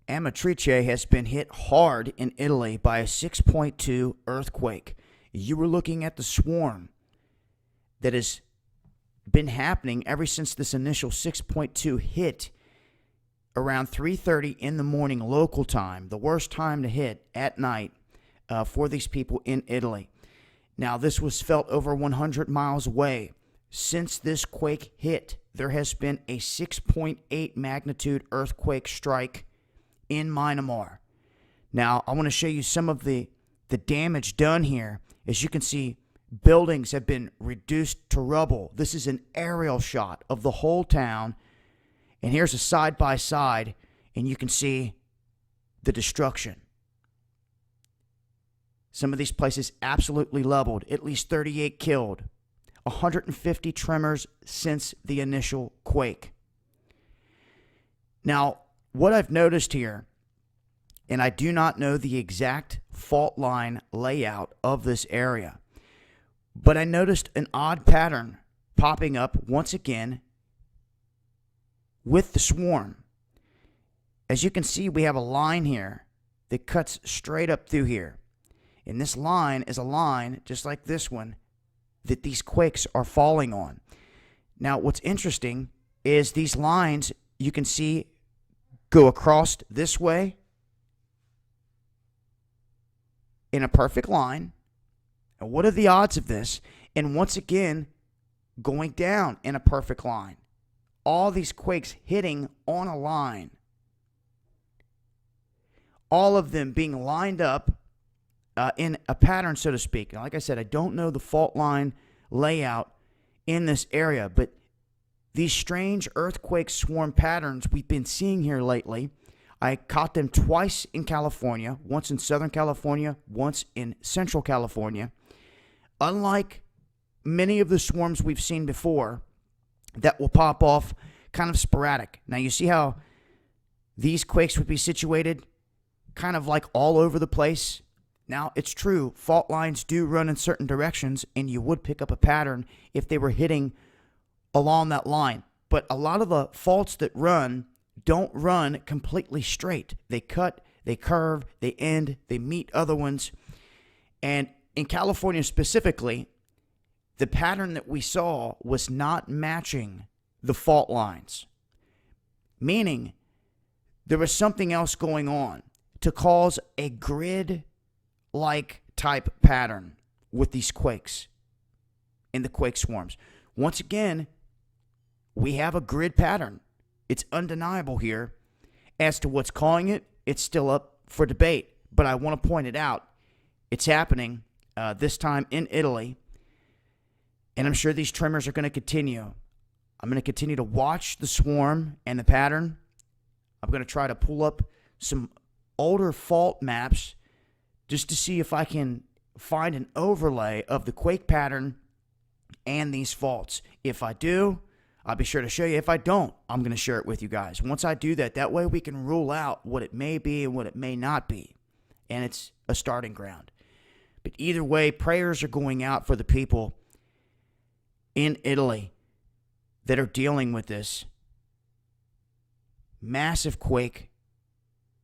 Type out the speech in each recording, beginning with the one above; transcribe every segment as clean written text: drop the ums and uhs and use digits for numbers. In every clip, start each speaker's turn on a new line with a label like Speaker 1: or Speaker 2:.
Speaker 1: Amatrice has been hit hard in Italy by a 6.2 earthquake. You were looking at the swarm that has been happening ever since this initial 6.2 hit around 3:30 in the morning local time, the worst time to hit at night for these people in Italy. Now, this was felt over 100 miles away. Since this quake hit, there has been a 6.8 magnitude earthquake strike in Mynamar. Now, I want to show you some of the damage done here. As you can see, buildings have been reduced to rubble. This is an aerial shot of the whole town. And here's a side-by-side, and you can see the destruction. Some of these places absolutely leveled, at least 38 killed, 150 tremors since the initial quake. Now, what I've noticed here, and I do not know the exact fault line layout of this area, but I noticed an odd pattern popping up once again with the swarm. As you can see, we have a line here that cuts straight up through here. And this line is a line, just like this one, that these quakes are falling on. Now, what's interesting is these lines, you can see, go across this way in a perfect line. And what are the odds of this? And once again, going down in a perfect line. All these quakes hitting on a line. All of them being lined up in a pattern, so to speak. Now, like I said, I don't know the fault line layout in this area, but these strange earthquake swarm patterns we've been seeing here lately, I caught them twice in California, once in Southern California, once in Central California. Unlike many of the swarms we've seen before that will pop off kind of sporadic. Now, you see how these quakes would be situated kind of like all over the place? Now, it's true, fault lines do run in certain directions, and you would pick up a pattern if they were hitting along that line. But a lot of the faults that run don't run completely straight. They cut, they curve, they end, they meet other ones. And in California specifically, the pattern that we saw was not matching the fault lines, meaning there was something else going on to cause a grid-like type pattern with these quakes in the quake swarms. Once again, we have a grid pattern. It's undeniable here. As to what's causing it, it's still up for debate, but I want to point it out. It's happening this time in Italy, and I'm sure these tremors are going to continue. I'm going to continue to watch the swarm and the pattern. I'm going to try to pull up some older fault maps just to see if I can find an overlay of the quake pattern and these faults. If I do, I'll be sure to show you. If I don't, I'm going to share it with you guys. Once I do that, that way we can rule out what it may be and what it may not be. And it's a starting ground. But either way, prayers are going out for the people in Italy that are dealing with this massive quake,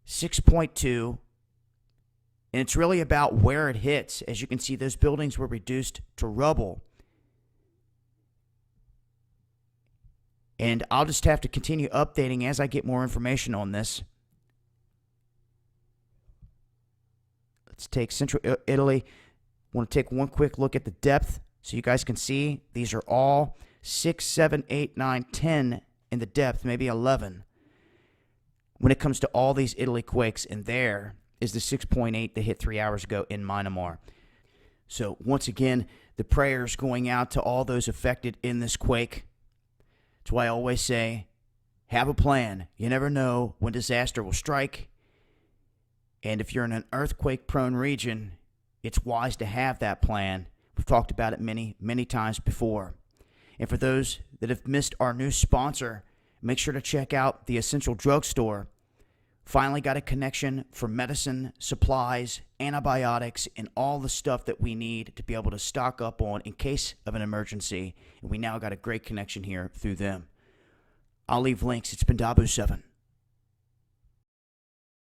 Speaker 1: 6.2, and it's really about where it hits. As you can see, those buildings were reduced to rubble. And I'll just have to continue updating as I get more information on this. Let's take Central Italy. I want to take one quick look at the depth so you guys can see. These are all 6, 7, 8, 9, 10 in the depth, maybe 11. When it comes to all these Italy quakes, and there is the 6.8 that hit 3 hours ago in Mynamar. So once again, the prayers going out to all those affected in this quake. That's why I always say, have a plan. You never know when disaster will strike. And if you're in an earthquake-prone region, it's wise to have that plan. We've talked about it many, many times before. And for those that have missed our new sponsor, make sure to check out the Essential Drugstore. Finally got a connection for medicine, supplies, antibiotics, and all the stuff that we need to be able to stock up on in case of an emergency. And we now got a great connection here through them. I'll leave links. It's been Dabu7.